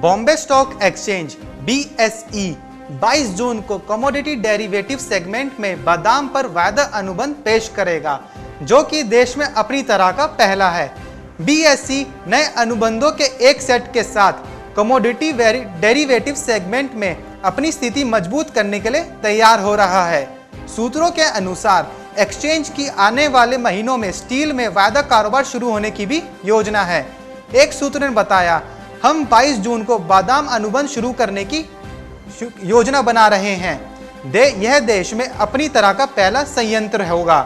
Bombay stock exchange BSE 22 जून को commodity derivative segment में बादाम पर वायदा अनुबंध पेश करेगा, जो कि देश में अपनी तरह का पहला है। BSE नए अनुबंधों के एक सेट के साथ कमोडिटी डेरिवेटिव सेगमेंट में अपनी स्थिति मजबूत करने के लिए तैयार हो रहा है। सूत्रों के अनुसार एक्सचेंज की आने वाले महीनों में स्टील में वायदा कारोबार शुरू होने की भी योजना है। एक सूत्र ने बताया, हम 22 जून को बादाम अनुबंध शुरू करने की योजना बना रहे हैं। यह देश में अपनी तरह का पहला संयंत्र होगा।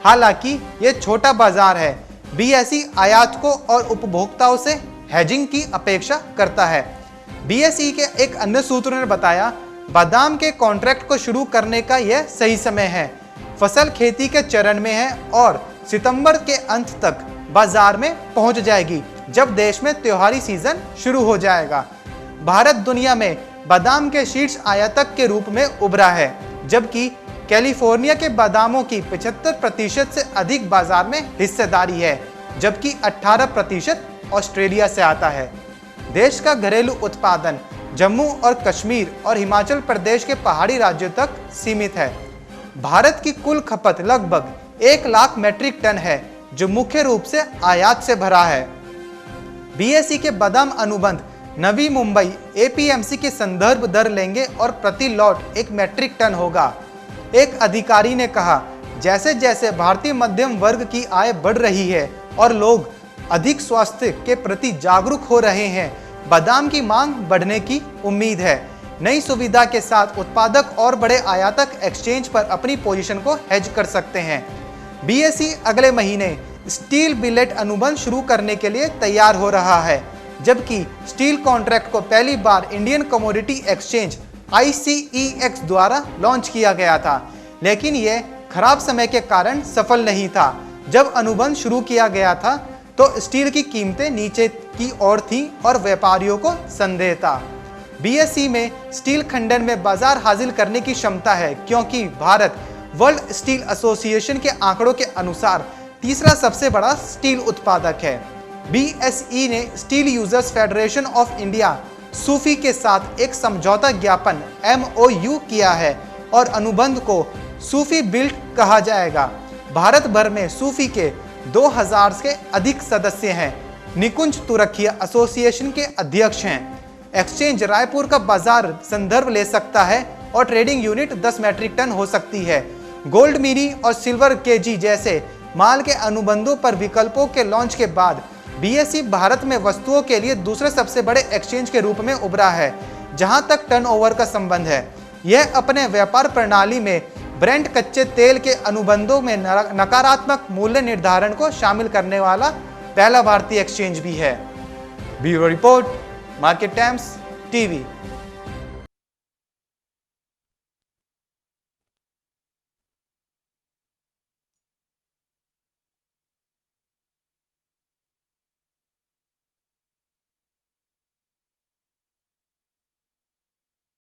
हालांकि यह छोटा बाजार है। BSE आयातकों और उपभोक्ताओं से हेजिंग की अपेक्षा करता है। BSE के एक अन्य सूत्र ने बताया, बादाम के कॉन्ट्रैक्ट को शुरू करने का यह सही समय है। फसल खेती के चरण में है और सितंबर के अंत तक बाजार में पहुंच जाएगी, जब देश में त्योहारी सीजन शुरू हो जाएगा। भारत दुनिया में बादाम के शीर्ष आयातक के रूप में उभरा है, जबकि कैलिफोर्निया के बादामों की 75% से अधिक बाजार में हिस्सेदारी है, जबकि 18% ऑस्ट्रेलिया से आता है। देश का घरेलू उत्पादन जम्मू और कश्मीर और हिमाचल प्रदेश के पहाड़ी राज्यों तक सीमित है। भारत की कुल खपत लगभग 1 लाख मीट्रिक टन है, जो मुख्य रूप से आयात से भरा है। BSE के बादाम अनुबंध नवी मुंबई APMC के संदर्भ दर लेंगे और प्रति लॉट 1 मीट्रिक टन होगा। एक अधिकारी ने कहा, जैसे जैसे भारतीय मध्यम वर्ग की आय बढ़ रही है और लोग अधिक स्वास्थ्य के प्रति जागरूक हो रहे हैं, बादाम की मांग बढ़ने की उम्मीद है। नई सुविधा के साथ उत्पादक और बड़े आयातक एक्सचेंज पर अपनी पोजीशन को हेज कर सकते हैं। BSE अगले महीने स्टील बिलेट अनुबंध शुरू करने के लिए तैयार हो रहा है, जबकि स्टील कॉन्ट्रैक्ट को पहली बार इंडियन कमोडिटी एक्सचेंज ICEX द्वारा लॉन्च किया गया था, लेकिन यह खराब समय के कारण सफल नहीं था। जब अनुबंध शुरू किया गया था तो स्टील की कीमतें नीचे की ओर थीं और व्यापारियों को संदेह था। BSE में स्टील खंडन में बाजार हासिल करने की क्षमता है, क्योंकि भारत वर्ल्ड स्टील एसोसिएशन के आंकड़ों के अनुसार तीसरा सबसे बड़ा स्टील उत्पादक है। BSE ने steel users federation of India सूफी के साथ एक समझौता ज्ञापन MOU किया है और अनुबंध को सूफी बिल्ट कहा जाएगा। भारत भर में सूफी के 2000 के अधिक सदस्य हैं। निकुंज तुरखिया एसोसिएशन के अध्यक्ष हैं। एक्सचेंज रायपुर का बाजार संदर्भ ले सकता है और ट्रेडिंग यूनिट 10 मीट्रिक टन हो सकती है। गोल्ड मिनी और सिल्वर KG जैसे माल के अनुबंधों पर विकल्पों के लॉन्च के बाद BSE भारत में वस्तुओं के लिए दूसरे सबसे बड़े एक्सचेंज के रूप में उभरा है, जहां तक टर्नओवर का संबंध है। यह अपने व्यापार प्रणाली में ब्रेंट कच्चे तेल के अनुबंधों में नकारात्मक मूल्य निर्धारण को शामिल करने वाला पहला भारतीय एक्सचेंज भी है। Bureau report, market times TV।